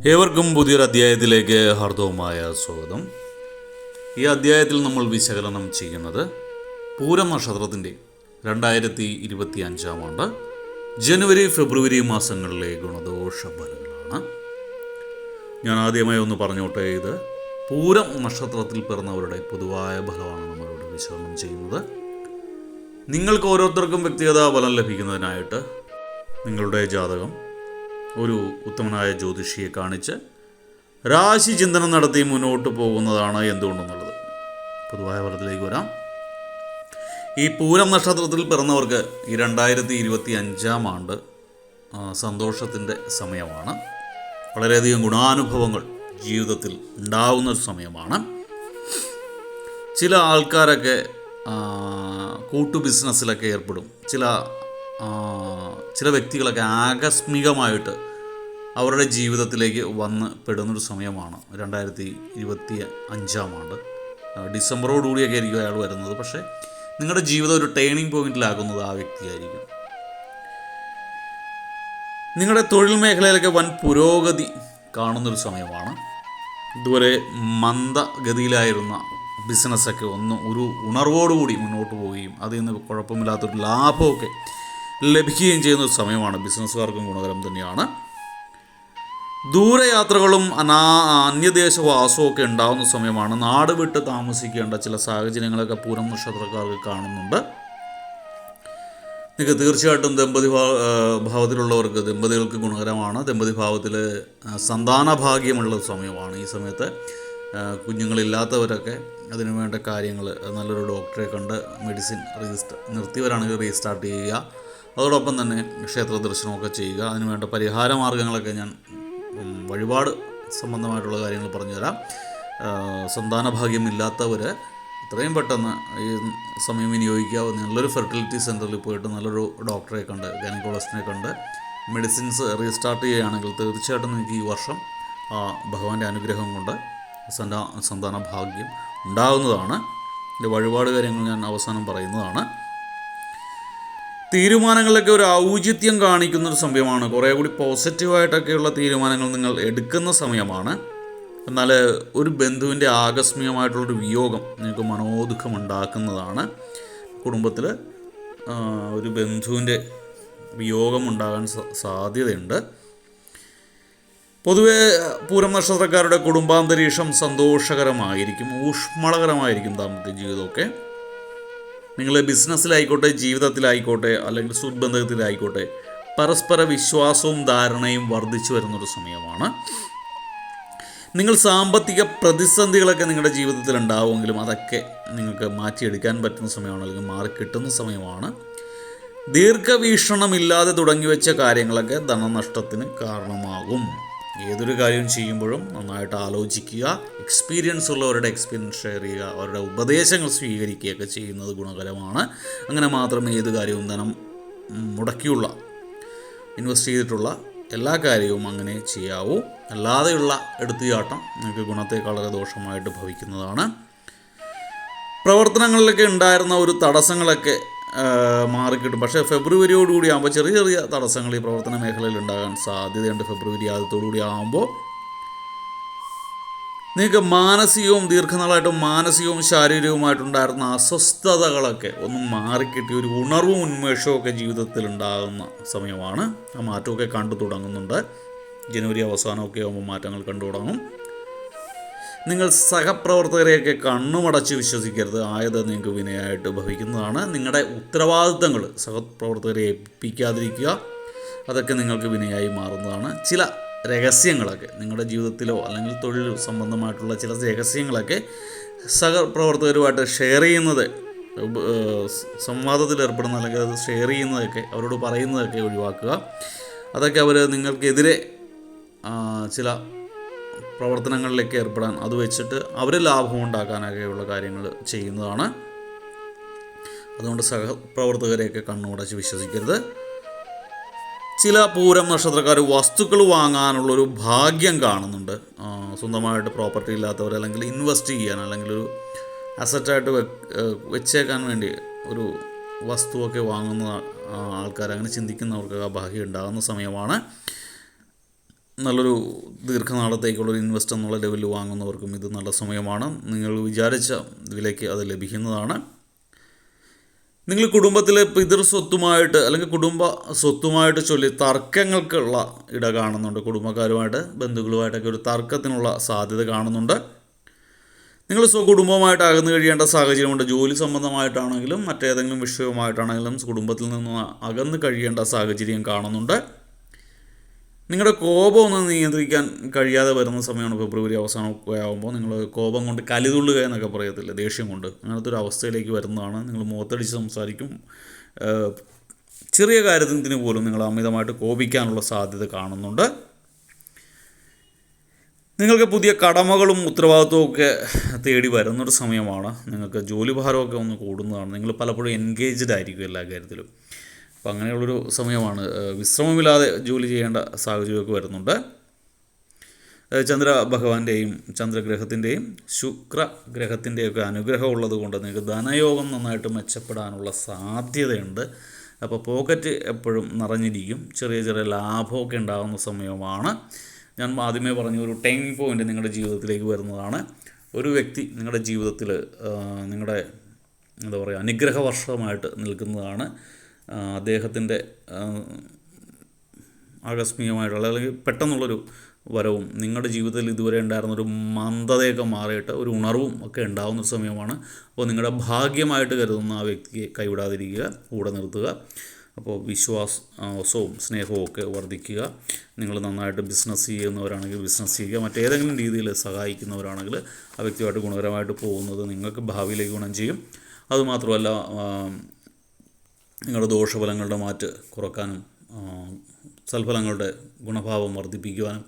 ഏവർക്കും പുതിയൊരു അധ്യായത്തിലേക്ക് ഹാർദവമായ സ്വാഗതം. ഈ അധ്യായത്തിൽ നമ്മൾ വിശകലനം ചെയ്യുന്നത് പൂരം നക്ഷത്രത്തിൻ്റെ 2025 ആണ്ട് ജനുവരി ഫെബ്രുവരി മാസങ്ങളിലെ ഗുണദോഷ ഫലങ്ങളാണ്. ഞാൻ ആദ്യമായി ഒന്ന് പറഞ്ഞോട്ടെ, ഇത് പൂരം നക്ഷത്രത്തിൽ പിറന്നവരുടെ പൊതുവായ ഫലമാണ് നമ്മളിവിടെ വിശകലനം ചെയ്യുന്നത്. നിങ്ങൾക്ക് ഓരോരുത്തർക്കും വ്യക്തിഗത ഫലം ലഭിക്കുന്നതിനായിട്ട് നിങ്ങളുടെ ജാതകം ഒരു ഉത്തമനായ ജ്യോതിഷിയെ കാണിച്ച് രാശി ചിന്തനം നടത്തി മുന്നോട്ട് പോകുന്നതാണ് എന്തുകൊണ്ടെന്നുള്ളത്. പൊതുവായ ഫലത്തിലേക്ക് വരാം. ഈ പൂരം നക്ഷത്രത്തിൽ പിറന്നവർക്ക് ഈ 2025 ആണ്ട് സന്തോഷത്തിൻ്റെ സമയമാണ്. വളരെയധികം ഗുണാനുഭവങ്ങൾ ജീവിതത്തിൽ ഉണ്ടാവുന്നൊരു സമയമാണ്. ചില ആൾക്കാരൊക്കെ കൂട്ടു ബിസിനസ്സിലൊക്കെ ഏർപ്പെടും. ചില വ്യക്തികളൊക്കെ ആകസ്മികമായിട്ട് അവരുടെ ജീവിതത്തിലേക്ക് വന്ന് പെടുന്നൊരു സമയമാണ് 2025 ആണ്ട്. ഡിസംബറോടുകൂടിയൊക്കെ ആയിരിക്കും അയാൾ വരുന്നത്. പക്ഷേ നിങ്ങളുടെ ജീവിതം ഒരു ടേണിംഗ് പോയിന്റിലാകുന്നത് ആ വ്യക്തിയായിരിക്കും. നിങ്ങളുടെ തൊഴിൽ മേഖലയിലൊക്കെ വൻ പുരോഗതി കാണുന്നൊരു സമയമാണ്. ഇതുവരെ മന്ദഗതിയിലായിരുന്ന ബിസിനസ്സൊക്കെ ഒരു ഉണർവോടുകൂടി മുന്നോട്ട് പോവുകയും അതിൽ നിന്ന് കുഴപ്പമില്ലാത്തൊരു ലാഭമൊക്കെ ലഭിക്കുകയും ചെയ്യുന്ന ഒരു സമയമാണ്. ബിസിനസ്സുകാർക്കും ഗുണകരം തന്നെയാണ്. ദൂരയാത്രകളും അന്യദേശവാസവും ഒക്കെ ഉണ്ടാകുന്ന സമയമാണ്. നാട് വിട്ട് താമസിക്കേണ്ട ചില സാഹചര്യങ്ങളൊക്കെ പൂരം നക്ഷത്രക്കാർക്ക് കാണുന്നുണ്ട്. നിങ്ങൾക്ക് തീർച്ചയായിട്ടും ഭാവത്തിലുള്ളവർക്ക് ദമ്പതികൾക്ക് ഗുണകരമാണ്. ദമ്പതി ഭാവത്തിൽ സന്താന ഭാഗ്യമുള്ള സമയമാണ്. ഈ സമയത്ത് കുഞ്ഞുങ്ങളില്ലാത്തവരൊക്കെ അതിനു വേണ്ട കാര്യങ്ങൾ നല്ലൊരു ഡോക്ടറെ കണ്ട് മെഡിസിൻ നിർത്തിയവരാണെങ്കിൽ റീസ്റ്റാർട്ട് ചെയ്യുക. അതോടൊപ്പം തന്നെ ക്ഷേത്ര ദർശനമൊക്കെ ചെയ്യുക. അതിനുവേണ്ട പരിഹാര മാർഗ്ഗങ്ങളൊക്കെ ഞാൻ വഴിപാട് സംബന്ധമായിട്ടുള്ള കാര്യങ്ങൾ പറഞ്ഞുതരാം. സന്താനഭാഗ്യമില്ലാത്തവർ എത്രയും പെട്ടെന്ന് ഈ സമയം വിനിയോഗിക്കുക. നല്ലൊരു ഫെർട്ടിലിറ്റി സെൻറ്ററിൽ പോയിട്ട് നല്ലൊരു ഡോക്ടറെ കണ്ട് ഗൈനക്കോളജിസ്റ്റിനെ കണ്ട് മെഡിസിൻസ് റീസ്റ്റാർട്ട് ചെയ്യുകയാണെങ്കിൽ തീർച്ചയായിട്ടും നിങ്ങൾക്ക് ഈ വർഷം ഭഗവാന്റെ അനുഗ്രഹം കൊണ്ട് സന്താന ഭാഗ്യം ഉണ്ടാകുന്നതാണ്. ഇതിൻ്റെ വഴിപാട് കാര്യങ്ങൾ ഞാൻ അവസാനം പറയുന്നതാണ്. തീരുമാനങ്ങളിലൊക്കെ ഒരു ഔചിത്യം കാണിക്കുന്നൊരു സമയമാണ്. കുറേ കൂടി പോസിറ്റീവായിട്ടൊക്കെയുള്ള തീരുമാനങ്ങൾ നിങ്ങൾ എടുക്കുന്ന സമയമാണ്. എന്നാൽ ഒരു ബന്ധുവിൻ്റെ ആകസ്മികമായിട്ടുള്ളൊരു വിയോഗം നിങ്ങൾക്ക് മനോദുഃഖം ഉണ്ടാക്കുന്നതാണ്. കുടുംബത്തിൽ ഒരു ബന്ധുവിൻ്റെ വിയോഗം ഉണ്ടാകാൻ സാധ്യതയുണ്ട്. പൊതുവെ പൂരം നക്ഷത്രക്കാരുടെ കുടുംബാന്തരീക്ഷം സന്തോഷകരമായിരിക്കും, ഊഷ്മളകരമായിരിക്കും ദാമ്പത്യ ജീവിതമൊക്കെ. നിങ്ങൾ ബിസിനസ്സിലായിക്കോട്ടെ, ജീവിതത്തിലായിക്കോട്ടെ, അല്ലെങ്കിൽ സുഹൃത്ബന്ധത്തിലായിക്കോട്ടെ, പരസ്പര വിശ്വാസവും ധാരണയും വർദ്ധിച്ചു വരുന്നൊരു സമയമാണ്. നിങ്ങൾ സാമ്പത്തിക പ്രതിസന്ധികളൊക്കെ നിങ്ങളുടെ ജീവിതത്തിൽ ഉണ്ടാവുമെങ്കിലും അതൊക്കെ നിങ്ങൾക്ക് മാറ്റിയെടുക്കാൻ പറ്റുന്ന സമയമാണ്, അല്ലെങ്കിൽ മാറിക്കിട്ടുന്ന സമയമാണ്. ദീർഘവീക്ഷണമില്ലാതെ തുടങ്ങിവെച്ച കാര്യങ്ങളൊക്കെ ധനനഷ്ടത്തിന് കാരണമാകും. ഏതൊരു കാര്യം ചെയ്യുമ്പോഴും നന്നായിട്ട് ആലോചിക്കുക. എക്സ്പീരിയൻസ് ഉള്ളവരുടെ എക്സ്പീരിയൻസ് ഷെയർ ചെയ്യുക. അവരുടെ ഉപദേശങ്ങൾ സ്വീകരിക്കുകയൊക്കെ ചെയ്യുന്നത് ഗുണകരമാണ്. അങ്ങനെ മാത്രമേ ഏത് കാര്യവും ധനം മുടക്കിയുള്ള ഇൻവെസ്റ്റ് ചെയ്തിട്ടുള്ള എല്ലാ കാര്യവും അങ്ങനെ ചെയ്യാവൂ. അല്ലാതെയുള്ള എടുത്തുചാട്ടം നിങ്ങൾക്ക് ഗുണത്തേക്കാൾ വളരെ ദോഷമായിട്ട് ഭവിക്കുന്നതാണ്. പ്രവർത്തനങ്ങളിലൊക്കെ ഉണ്ടായിരുന്ന ഒരു തടസ്സങ്ങളൊക്കെ മാറിക്കിട്ടും. പക്ഷേ ഫെബ്രുവരിയോടുകൂടി ആകുമ്പോൾ ചെറിയ ചെറിയ തടസ്സങ്ങൾ ഈ പ്രവർത്തന മേഖലയിൽ ഉണ്ടാകാൻ സാധ്യതയുണ്ട്. ഫെബ്രുവരി ആദ്യത്തോടുകൂടി ആകുമ്പോൾ നിങ്ങൾക്ക് ദീർഘനാളായിട്ടും മാനസികവും ശാരീരികവുമായിട്ടുണ്ടായിരുന്ന അസ്വസ്ഥതകളൊക്കെ ഒന്ന് മാറിക്കിട്ടി ഒരു ഉണർവും ഉന്മേഷവും ഒക്കെ ജീവിതത്തിൽ ഉണ്ടാകുന്ന സമയമാണ്. ആ മാറ്റമൊക്കെ കണ്ടു തുടങ്ങുന്നുണ്ട്. ജനുവരി അവസാനമൊക്കെ ആകുമ്പോൾ മാറ്റങ്ങൾ കണ്ടു തുടങ്ങും. നിങ്ങൾ സഹപ്രവർത്തകരെയൊക്കെ കണ്ണുമടച്ച് വിശ്വസിക്കരുത്. ആയത് നിങ്ങൾക്ക് വിനയായിട്ട് ഭവിക്കുന്നതാണ്. നിങ്ങളുടെ ഉത്തരവാദിത്തങ്ങൾ സഹപ്രവർത്തകരെ ഏൽപ്പിക്കാതിരിക്കുക. അതൊക്കെ നിങ്ങൾക്ക് വിനയായി മാറുന്നതാണ്. ചില രഹസ്യങ്ങളൊക്കെ നിങ്ങളുടെ ജീവിതത്തിലോ അല്ലെങ്കിൽ തൊഴിൽ സംബന്ധമായിട്ടുള്ള ചില രഹസ്യങ്ങളൊക്കെ സഹപ്രവർത്തകരുമായിട്ട് ഷെയർ ചെയ്യുന്നത്, സംവാദത്തിൽ ഏർപ്പെടുന്ന അല്ലെങ്കിൽ അത് ഷെയർ ചെയ്യുന്നതൊക്കെ അവരോട് പറയുന്നതൊക്കെ ഒഴിവാക്കുക. അതൊക്കെ അവർ നിങ്ങൾക്കെതിരെ ചില പ്രവർത്തനങ്ങളിലേക്ക് ഏർപ്പെടാൻ അത് വെച്ചിട്ട് അവർ ലാഭം ഉണ്ടാക്കാനൊക്കെയുള്ള കാര്യങ്ങൾ ചെയ്യുന്നതാണ്. അതുകൊണ്ട് സഹപ്രവർത്തകരെയൊക്കെ കണ്ണുമടച്ച് വിശ്വസിക്കരുത്. ചില പൂരം നക്ഷത്രക്കാർ വസ്തുക്കൾ വാങ്ങാനുള്ളൊരു ഭാഗ്യം കാണുന്നുണ്ട്. സ്വന്തമായിട്ട് പ്രോപ്പർട്ടി ഇല്ലാത്തവർ, അല്ലെങ്കിൽ ഇൻവെസ്റ്റ് ചെയ്യാൻ, അല്ലെങ്കിൽ ഒരു അസറ്റായിട്ട് വെച്ചേക്കാൻ വേണ്ടി ഒരു വസ്തുവൊക്കെ വാങ്ങുന്ന ആൾക്കാർ, അങ്ങനെ ചിന്തിക്കുന്നവർക്ക് ആ ഭാഗ്യം ഉണ്ടാകുന്ന സമയമാണ്. നല്ലൊരു ദീർഘനാളത്തേക്കുള്ളൊരു ഇൻവെസ്റ്റ് എന്നുള്ള ലെവലിൽ വാങ്ങുന്നവർക്കും ഇത് നല്ല സമയമാണ്. നിങ്ങൾ വിചാരിച്ച വിലയ്ക്ക് അത് ലഭിക്കുന്നതാണ്. നിങ്ങൾ കുടുംബത്തിലെ പിതൃ സ്വത്തുമായിട്ട് അല്ലെങ്കിൽ കുടുംബ സ്വത്തുമായിട്ട് ചൊല്ലി തർക്കങ്ങൾക്കുള്ള ഇട കാണുന്നുണ്ട്. കുടുംബക്കാരുമായിട്ട് ബന്ധുക്കളുമായിട്ടൊക്കെ ഒരു തർക്കത്തിനുള്ള സാധ്യത കാണുന്നുണ്ട്. നിങ്ങൾ സ്വകുടുംബവുമായിട്ട് അകന്നു കഴിയേണ്ട സാഹചര്യമുണ്ട്. ജോലി സംബന്ധമായിട്ടാണെങ്കിലും മറ്റേതെങ്കിലും വിഷയവുമായിട്ടാണെങ്കിലും കുടുംബത്തിൽ നിന്ന് അകന്ന് കഴിയേണ്ട സാഹചര്യം കാണുന്നുണ്ട്. നിങ്ങളുടെ കോപം ഒന്ന് നിയന്ത്രിക്കാൻ കഴിയാതെ വരുന്ന സമയമാണ് ഫെബ്രുവരി അവസാനമൊക്കെ ആകുമ്പോൾ. നിങ്ങൾ കോപം കൊണ്ട് കലിതുള്ളുക എന്നൊക്കെ പറയത്തില്ല, ദേഷ്യം കൊണ്ട്, അങ്ങനത്തെ ഒരു അവസ്ഥയിലേക്ക് വരുന്നതാണ്. നിങ്ങൾ മുഖത്തടിച്ച് സംസാരിക്കും. ചെറിയ കാര്യത്തിന് പോലും നിങ്ങൾ അമിതമായിട്ട് കോപിക്കാനുള്ള സാധ്യത കാണുന്നുണ്ട്. നിങ്ങൾക്ക് പുതിയ കടമകളും ഉത്തരവാദിത്വവും ഒക്കെ തേടി വരുന്നൊരു സമയമാണ്. നിങ്ങൾക്ക് ജോലിഭാരമൊക്കെ ഒന്ന് കൂടുന്നതാണ്. നിങ്ങൾ പലപ്പോഴും എൻഗേജ്ഡ് ആയിരിക്കും എല്ലാ കാര്യത്തിലും. അപ്പോൾ അങ്ങനെയുള്ളൊരു സമയമാണ്. വിശ്രമമില്ലാതെ ജോലി ചെയ്യേണ്ട സാഹചര്യമൊക്കെ വരുന്നുണ്ട്. ചന്ദ്ര ഭഗവാന്റെയും ചന്ദ്രഗ്രഹത്തിൻ്റെയും ശുക്രഗ്രഹത്തിൻ്റെയൊക്കെ അനുഗ്രഹം ഉള്ളത് കൊണ്ട് നിങ്ങൾക്ക് ധനയോഗം നന്നായിട്ട് മെച്ചപ്പെടാനുള്ള സാധ്യതയുണ്ട്. അപ്പോൾ പോക്കറ്റ് എപ്പോഴും നിറഞ്ഞിരിക്കും. ചെറിയ ചെറിയ ലാഭമൊക്കെ ഉണ്ടാകുന്ന സമയമാണ്. ഞാൻ ആദ്യമേ പറഞ്ഞ ഒരു ടേണിംഗ് പോയിൻ്റ് നിങ്ങളുടെ ജീവിതത്തിലേക്ക് വരുന്നതാണ്. ഒരു വ്യക്തി നിങ്ങളുടെ ജീവിതത്തിൽ നിങ്ങളുടെ എന്താ പറയുക അനുഗ്രഹ വർഷമായിട്ട് നിൽക്കുന്നതാണ്. അദ്ദേഹത്തിൻ്റെ ആകസ്മികമായിട്ടുള്ള അല്ലെങ്കിൽ പെട്ടെന്നുള്ളൊരു വരവും നിങ്ങളുടെ ജീവിതത്തിൽ ഇതുവരെ ഉണ്ടായിരുന്നൊരു മന്ദതയൊക്കെ മാറിയിട്ട് ഒരു ഉണർവും ഒക്കെ ഉണ്ടാകുന്ന സമയമാണ്. അപ്പോൾ നിങ്ങളുടെ ഭാഗ്യമായിട്ട് കരുതുന്ന ആ വ്യക്തിയെ കൈവിടാതിരിക്കുക, കൂടെ നിർത്തുക. അപ്പോൾ വിശ്വാസവും സ്നേഹവും ഒക്കെ വർദ്ധിക്കുക. നിങ്ങൾ നന്നായിട്ട് ബിസിനസ് ചെയ്യുന്നവരാണെങ്കിൽ ബിസിനസ് ചെയ്യുക. മറ്റേതെങ്കിലും രീതിയിൽ സഹായിക്കുന്നവരാണെങ്കിൽ ആ വ്യക്തിയുമായിട്ട് ഗുണകരമായിട്ട് പോകുന്നത് നിങ്ങൾക്ക് ഭാവിയിലേക്ക് ഗുണം ചെയ്യും. അതുമാത്രമല്ല, നിങ്ങളുടെ ദോഷഫലങ്ങളുടെ മാറ്റ് കുറക്കാനും സൽഫലങ്ങളുടെ ഗുണഭാവം വർദ്ധിപ്പിക്കുവാനും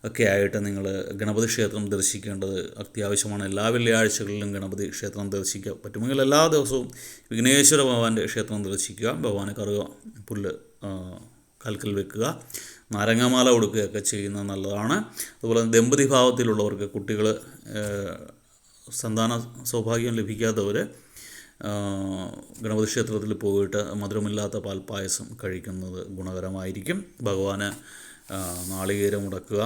ഒക്കെ ആയിട്ട് നിങ്ങൾ ഗണപതി ക്ഷേത്രം ദർശിക്കേണ്ടത് അത്യാവശ്യമാണ്. എല്ലാ വെള്ളിയാഴ്ചകളിലും ഗണപതി ക്ഷേത്രം ദർശിക്കുക. പറ്റുമെങ്കിൽ എല്ലാ ദിവസവും വിഘ്നേശ്വര ഭഗവാന്റെ ക്ഷേത്രം ദർശിക്കുക. ഭഗവാനെ കറുക പുല്ല് കൽക്കൽ വെക്കുക, നാരങ്ങാമാല കൊടുക്കുകയൊക്കെ ചെയ്യുന്നത് നല്ലതാണ്. അതുപോലെ ദമ്പതി ഭാവത്തിലുള്ളവർക്ക് കുട്ടികൾ സന്താന സൗഭാഗ്യം ലഭിക്കാത്തവർ ഗണപതി ക്ഷേത്രത്തിൽ പോയിട്ട് മധുരമില്ലാത്ത പാൽപ്പായസം കഴിക്കുന്നത് ഗുണകരമായിരിക്കും. ഭഗവാന് നാളികേരം മുടക്കുക.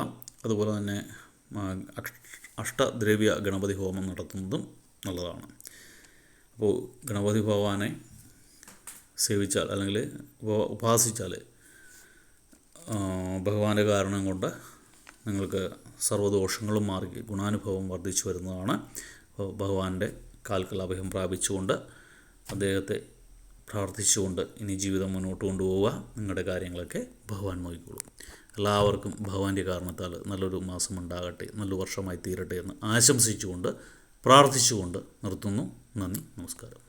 അതുപോലെ തന്നെ അഷ്ടദ്രവ്യ ഗണപതി ഹോമം നടത്തുന്നതും നല്ലതാണ്. അപ്പോൾ ഗണപതി ഭഗവാനെ സേവിച്ചാൽ അല്ലെങ്കിൽ ഉപാസിച്ചാൽ ഭഗവാന്റെ കാരണം കൊണ്ട് നിങ്ങൾക്ക് സർവ്വദോഷങ്ങളും മാറി ഗുണാനുഭവം വർദ്ധിച്ചു വരുന്നതാണ്. അപ്പോൾ ഭഗവാന്റെ കാൽക്കൽ അഭയം പ്രാപിച്ചുകൊണ്ട് അദ്ദേഹത്തെ പ്രാർത്ഥിച്ചുകൊണ്ട് ഇനി ജീവിതം മുന്നോട്ട് കൊണ്ടുപോവുക. നിങ്ങളുടെ കാര്യങ്ങളൊക്കെ ഭഗവാൻ നോക്കിക്കോളും. എല്ലാവർക്കും ഭഗവാന്റെ കാരണത്താൽ നല്ലൊരു മാസം ഉണ്ടാകട്ടെ, നല്ലൊരു വർഷമായി തീരട്ടെ എന്ന് ആശംസിച്ചുകൊണ്ട് പ്രാർത്ഥിച്ചുകൊണ്ട് നിർത്തുന്നു. നന്ദി, നമസ്കാരം.